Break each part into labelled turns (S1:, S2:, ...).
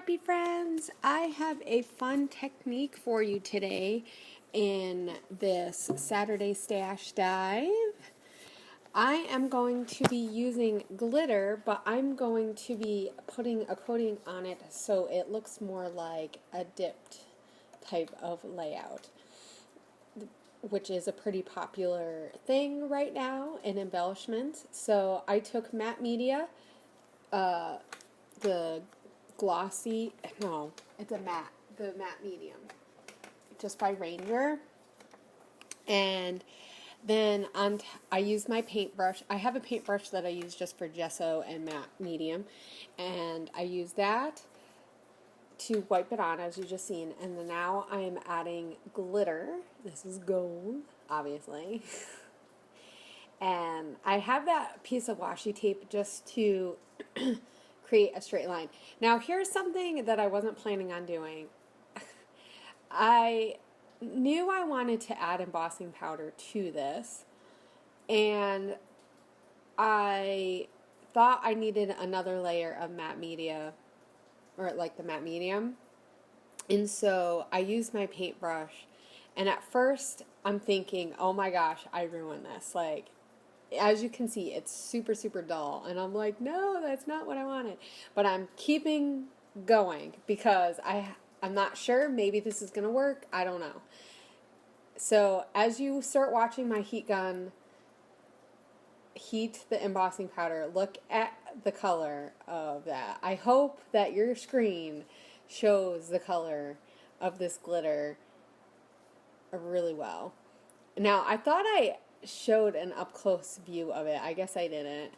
S1: happy friends! I have a fun technique for you today in this Saturday Stash Dive. I am going to be using glitter, but I'm going to be putting a coating on it so it looks more like a dipped type of layout, which is a pretty popular thing right now in embellishments. So I took matte media, the glossy, no, it's a matte, the matte medium, just by Ranger. And then I use my paintbrush. I have a paintbrush that I use just for gesso and matte medium, and I use that to wipe it on, as you just seen. And then now I am adding glitter. This is gold, obviously. And I have that piece of washi tape just to create a straight line. Now here's something that I wasn't planning on doing. I knew I wanted to add embossing powder to this, and I thought I needed another layer of matte media, or like the matte medium, and so I used my paintbrush. And at first I'm thinking, oh my gosh, I ruined this. Like, as you can see, it's super dull, and I'm like, no, that's not what I wanted. But I'm keeping going because I'm not sure, maybe this is gonna work, I don't know. So as you start watching my heat gun heat the embossing powder, look at the color of that. I hope that your screen shows the color of this glitter really well. Now, I thought I showed an up-close view of it. I guess I didn't.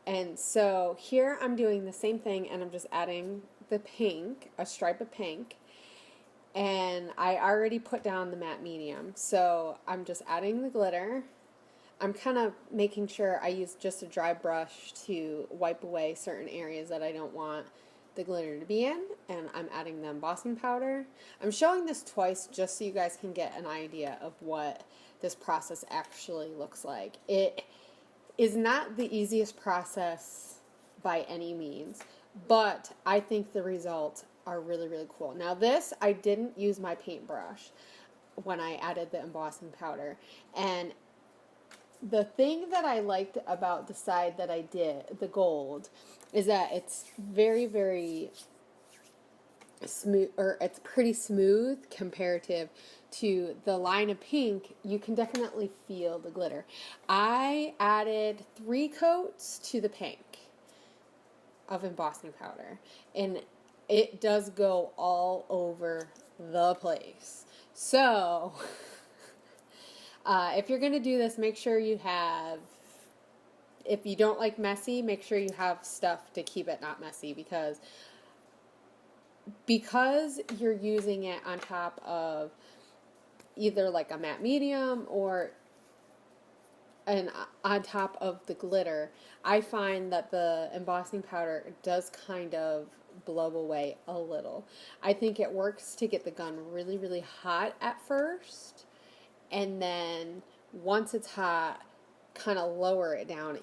S1: And so here I'm doing the same thing, and I'm just adding the pink, a stripe of pink, and I already put down the matte medium. So I'm just adding the glitter. I'm kind of making sure I use just a dry brush to wipe away certain areas that I don't want the glitter to be in, and I'm adding the embossing powder. I'm showing this twice just so you guys can get an idea of what this process actually looks like. It is not the easiest process by any means, but I think the results are really cool. Now this, I didn't use my paintbrush when I added the embossing powder, and the thing that I liked about the side that I did, the gold, is that it's very smooth, or it's pretty smooth comparative to the line of pink. You can definitely feel the glitter. I added 3 coats to the pink of embossing powder, and it does go all over the place. So if you're going to do this, make sure you have, if you don't like messy, make sure you have stuff to keep it not messy, because you're using it on top of either like a matte medium or on top of the glitter, I find that the embossing powder does kind of blow away a little. I think it works to get the gun really hot at first, and then once it's hot, kind of lower it down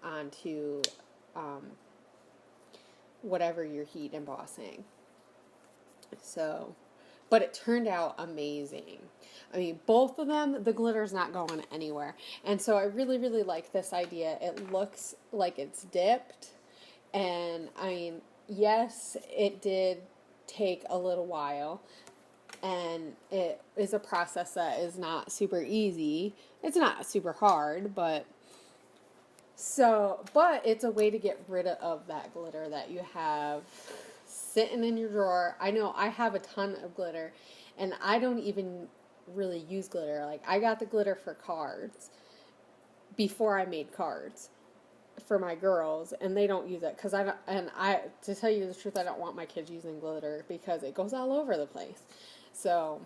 S1: onto whatever you're heat embossing. So, but it turned out amazing. I mean, both of them, the glitter's not going anywhere. And so I really like this idea. It looks like it's dipped. And I mean, yes, it did take a little while. And it is a process that is not super easy. It's not super hard, but it's a way to get rid of that glitter that you have sitting in your drawer. I know I have a ton of glitter, and I don't even really use glitter. Like, I got the glitter for cards before I made cards for my girls, and they don't use it because to tell you the truth, I don't want my kids using glitter because it goes all over the place. So,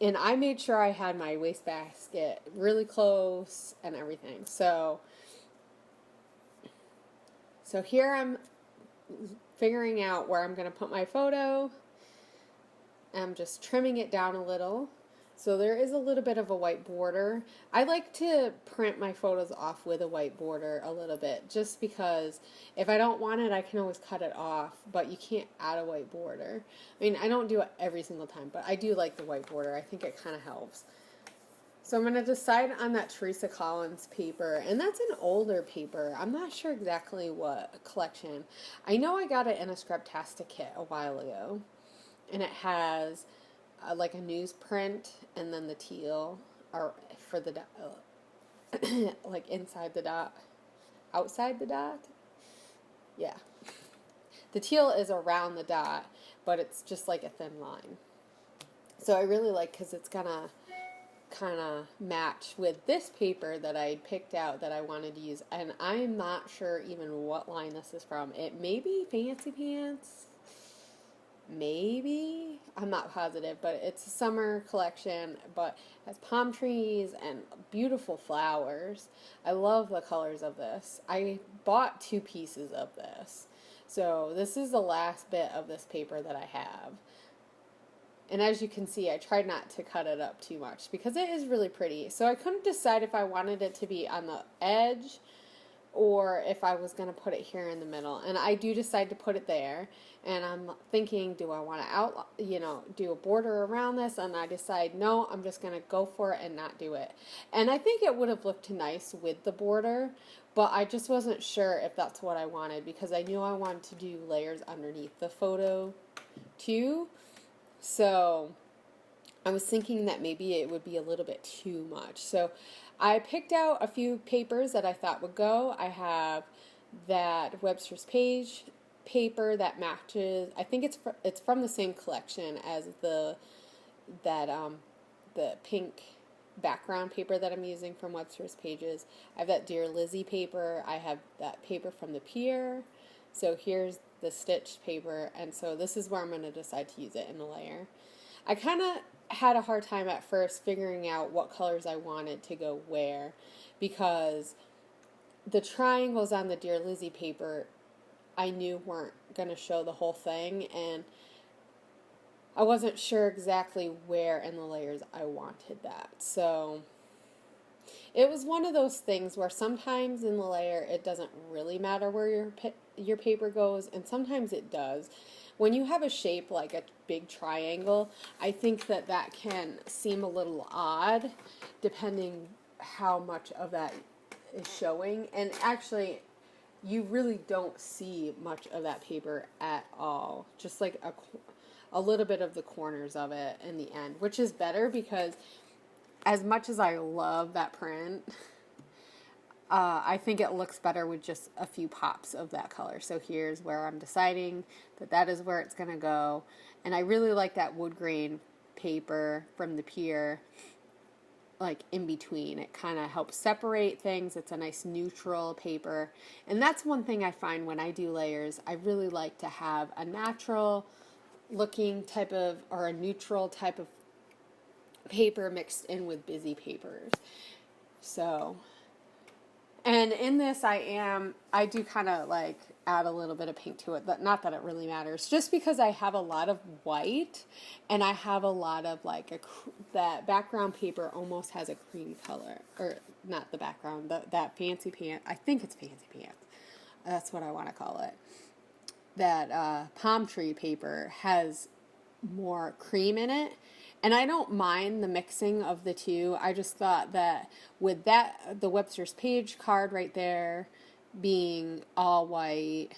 S1: and I made sure I had my wastebasket really close and everything. So here I'm figuring out where I'm going to put my photo. I'm just trimming it down a little. So there is a little bit of a white border. I like to print my photos off with a white border a little bit, just because if I don't want it, I can always cut it off, but you can't add a white border. I mean, I don't do it every single time, but I do like the white border. I think it kind of helps. So I'm going to decide on that Teresa Collins paper, and that's an older paper. I'm not sure exactly what collection. I know I got it in a Scraptastic kit a while ago, and it has like a newsprint, and then the teal are for the like inside the dot, outside the dot. Yeah, the teal is around the dot, but it's just like a thin line. So I really like, because it's gonna kind of match with this paper that I picked out that I wanted to use, and I'm not sure even what line this is from. It may be Fancy Pants. Maybe, I'm not positive, but it's a summer collection, but it has palm trees and beautiful flowers. I love the colors of this. I bought 2 pieces of this. So this is the last bit of this paper that I have. And as you can see, I tried not to cut it up too much because it is really pretty. So I couldn't decide if I wanted it to be on the edge or if I was going to put it here in the middle. And I do decide to put it there. And I'm thinking, do I want to do a border around this? And I decide, no, I'm just going to go for it and not do it. And I think it would have looked nice with the border, but I just wasn't sure if that's what I wanted, because I knew I wanted to do layers underneath the photo too. So I was thinking that maybe it would be a little bit too much. So I picked out a few papers that I thought would go. I have that Webster's Page paper that matches. I think it's from the same collection as the pink background paper that I'm using from Webster's Pages. I have that Dear Lizzie paper. I have that paper from the Pier. So here's the stitched paper, and so this is where I'm going to decide to use it in the layer. I kind of had a hard time at first figuring out what colors I wanted to go where, because the triangles on the Dear Lizzie paper I knew weren't going to show the whole thing, and I wasn't sure exactly where in the layers I wanted that. So it was one of those things where sometimes in the layer it doesn't really matter where your paper goes, and sometimes it does. When you have a shape like a big triangle, I think that can seem a little odd depending how much of that is showing. And actually, you really don't see much of that paper at all. Just like a little bit of the corners of it in the end, which is better, because as much as I love that print, I think it looks better with just a few pops of that color. So here's where I'm deciding that is where it's going to go. And I really like that wood grain paper from the Pier, like in between. It kind of helps separate things. It's a nice neutral paper. And that's one thing I find when I do layers. I really like to have a natural looking type of, or a neutral type of paper mixed in with busy papers. So, and in this I do kind of like add a little bit of pink to it, but not that it really matters, just because I have a lot of white and I have a lot of like that background paper almost has a cream color, or not the background, that Fancy Pants, I think it's Fancy Pants, that's what I want to call it. That palm tree paper has more cream in it. And I don't mind the mixing of the two. I just thought that with that, the Webster's Page card right there being all white,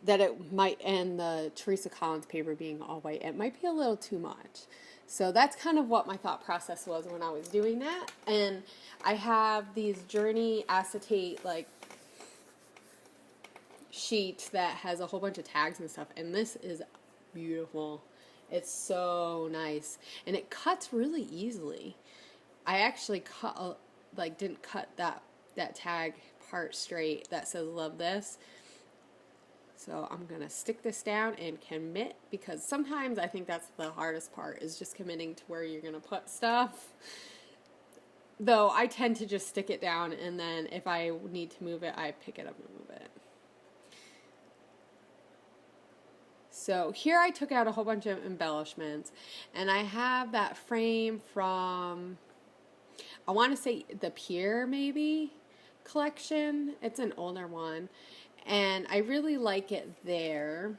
S1: that it might, and the Teresa Collins paper being all white, it might be a little too much. So that's kind of what my thought process was when I was doing that. And I have these Journey acetate like sheet that has a whole bunch of tags and stuff, and this is beautiful. It's so nice, and it cuts really easily. I actually didn't cut that tag part straight that says love this. So I'm gonna stick this down and commit, because sometimes I think that's the hardest part, is just committing to where you're gonna put stuff. Though I tend to just stick it down, and then if I need to move it, I pick it up and move it. So here I took out a whole bunch of embellishments, and I have that frame from, I want to say the Pier maybe collection. It's an older one, and I really like it there.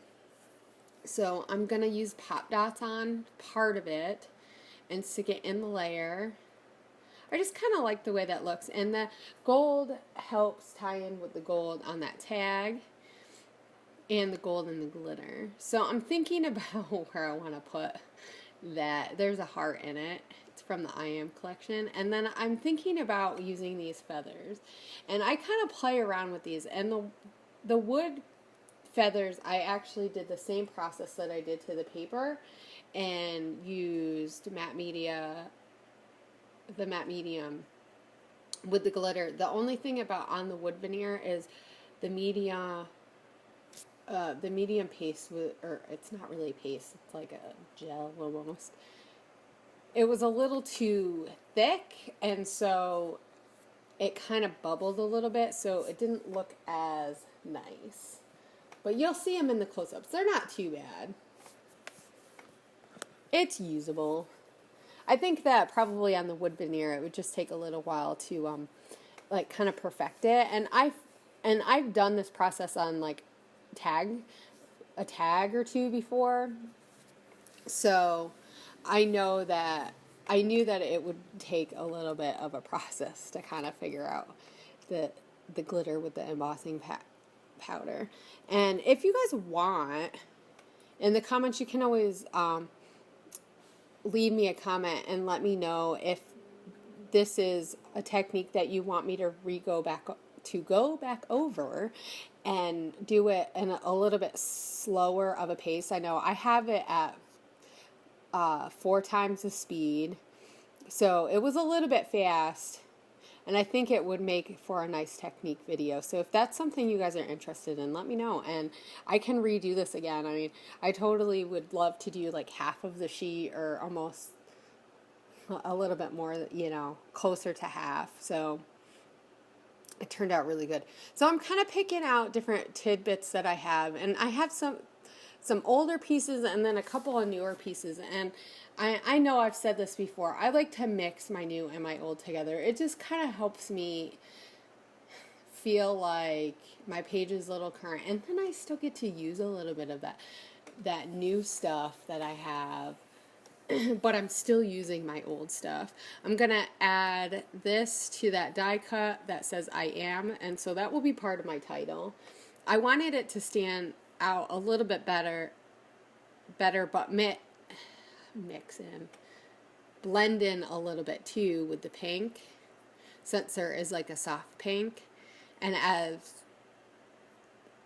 S1: So I'm going to use pop dots on part of it and stick it in the layer. I just kind of like the way that looks, and the gold helps tie in with the gold on that tag and the gold and the glitter. So I'm thinking about where I want to put that. There's a heart in it. It's from the I Am collection. And then I'm thinking about using these feathers. And I kind of play around with these. And the wood feathers, I actually did the same process that I did to the paper and used the matte medium with the glitter. The only thing about on the wood veneer is the medium paste, or it's not really paste, it's like a gel almost. It was a little too thick, and so it kind of bubbled a little bit, so it didn't look as nice. But you'll see them in the close-ups. They're not too bad. It's usable. I think that probably on the wood veneer it would just take a little while to like kind of perfect it. And I've done this process on like a tag or two before. So I knew that it would take a little bit of a process to kind of figure out the glitter with the embossing powder. And if you guys want, in the comments you can always leave me a comment and let me know if this is a technique that you want me to go back over and do it in a little bit slower of a pace. I know I have it at 4 times the speed, so it was a little bit fast, and I think it would make for a nice technique video. So if that's something you guys are interested in, let me know, and I can redo this again. I mean, I totally would love to do like half of the sheet or almost a little bit more, closer to half. So it turned out really good. So I'm kind of picking out different tidbits that I have, and I have some older pieces and then a couple of newer pieces. And I know I've said this before, I like to mix my new and my old together. It just kind of helps me feel like my page is a little current, and then I still get to use a little bit of that new stuff that I have, but I'm still using my old stuff. I'm gonna add this to that die cut that says I Am, and so that will be part of my title. I wanted it to stand out a little bit better, but blend in a little bit too with the pink, since there is like a soft pink, and as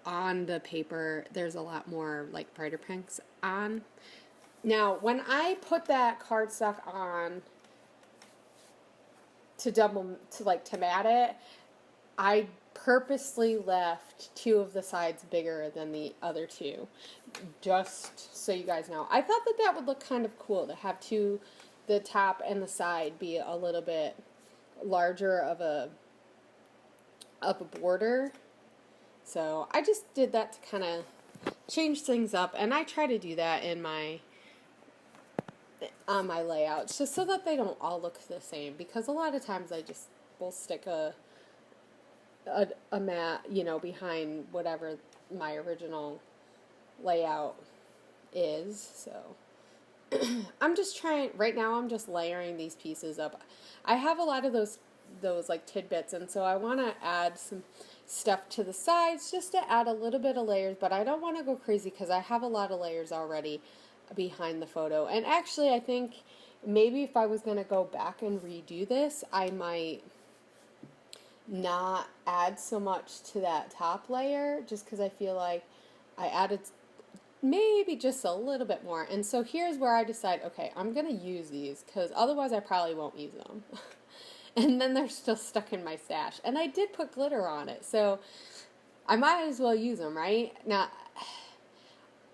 S1: on the paper there's a lot more like brighter pinks on. Now when I put that cardstock on to mat it, I purposely left 2 of the sides bigger than the other 2, just so you guys know. I thought that would look kind of cool to have the top and the side be a little bit larger of a border. So I just did that to kind of change things up, and I try to do that on my layouts, just so that they don't all look the same, because a lot of times I just will stick a mat, behind whatever my original layout is. So I'm just layering these pieces up. I have a lot of those like tidbits, and so I want to add some stuff to the sides just to add a little bit of layers, but I don't want to go crazy because I have a lot of layers already behind the photo. And actually I think maybe if I was going to go back and redo this, I might not add so much to that top layer, just because I feel like I added maybe just a little bit more. And so here's where I decide, okay, I'm going to use these, because otherwise I probably won't use them. And then they're still stuck in my stash. And I did put glitter on it, so I might as well use them, right? Now,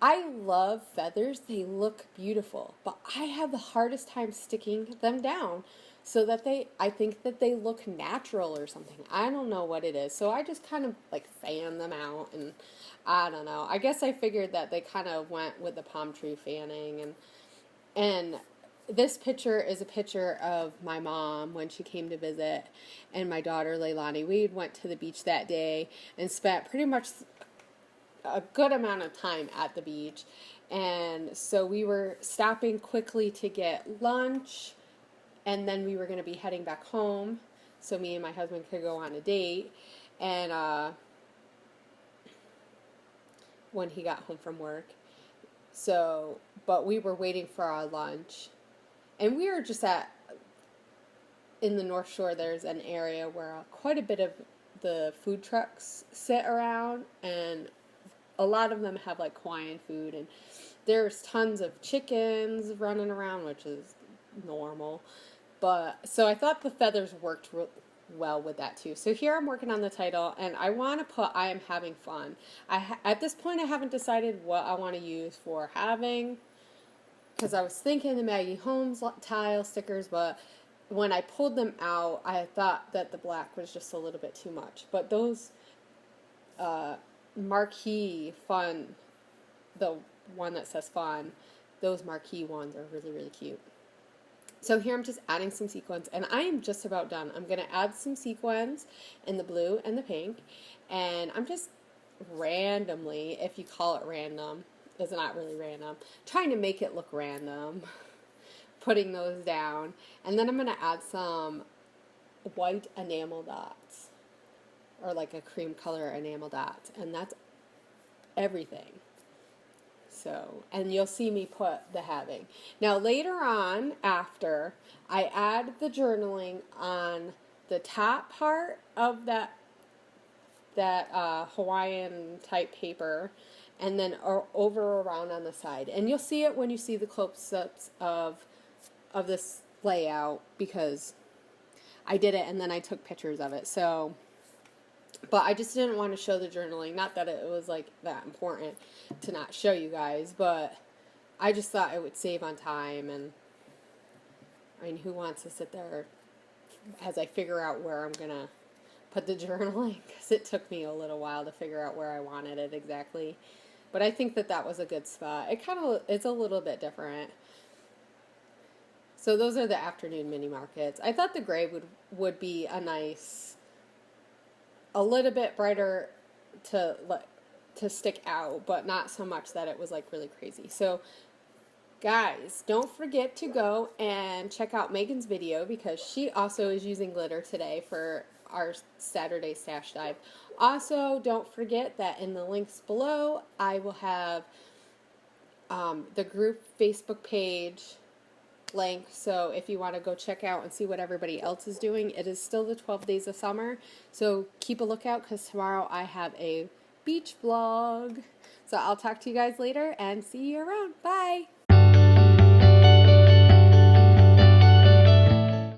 S1: I love feathers. They look beautiful, but I have the hardest time sticking them down so that I think that they look natural or something. I don't know what it is. So I just kind of like fan them out, and I don't know. I guess I figured that they kind of went with the palm tree fanning, and this picture is a picture of my mom when she came to visit, and my daughter Leilani. We went to the beach that day and spent pretty much a good amount of time at the beach. And so we were stopping quickly to get lunch, and then we were going to be heading back home so me and my husband could go on a date. And when he got home from work. So, but we were waiting for our lunch. And we were just in the North Shore, there's an area where quite a bit of the food trucks sit around, and a lot of them have like Hawaiian food, and there's tons of chickens running around, which is normal. But so I thought the feathers worked well with that too. So here I'm working on the title, and I want to put I am having fun. At this point I haven't decided what I want to use for having, because I was thinking the Maggie Holmes tile stickers, but when I pulled them out, I thought that the black was just a little bit too much. But those marquee fun, the one that says fun, those marquee ones are really, really cute. So here I'm just adding some sequins, and I am just about done. I'm going to add some sequins in the blue and the pink, and I'm just randomly, if you call it random, it's not really random, trying to make it look random, putting those down. And then I'm going to add some white enamel dots, or like a cream color enamel dots, and that's everything. So, and you'll see me put the having. Now later on, after, I add the journaling on the top part of that Hawaiian type paper, and then over around on the side. And you'll see it when you see the close-ups of this layout, because I did it and then I took pictures of it. So, but I just didn't want to show the journaling. Not that it was like that important to not show you guys, but I just thought it would save on time. And I mean, who wants to sit there as I figure out where I'm going to put the journaling? Because it took me a little while to figure out where I wanted it exactly. But I think that was a good spot. It's a little bit different. So those are the afternoon mini markets. I thought the gray would be a little bit brighter to stick out, but not so much that it was like really crazy. So guys, don't forget to go and check out Megan's video, because she also is using glitter today for our Saturday stash dive. Also, don't forget that in the links below, I will have the group Facebook page link, so if you want to go check out and see what everybody else is doing. It is still the 12 days of summer, so keep a lookout, because tomorrow I have a beach vlog. So I'll talk to you guys later and see you around. Bye!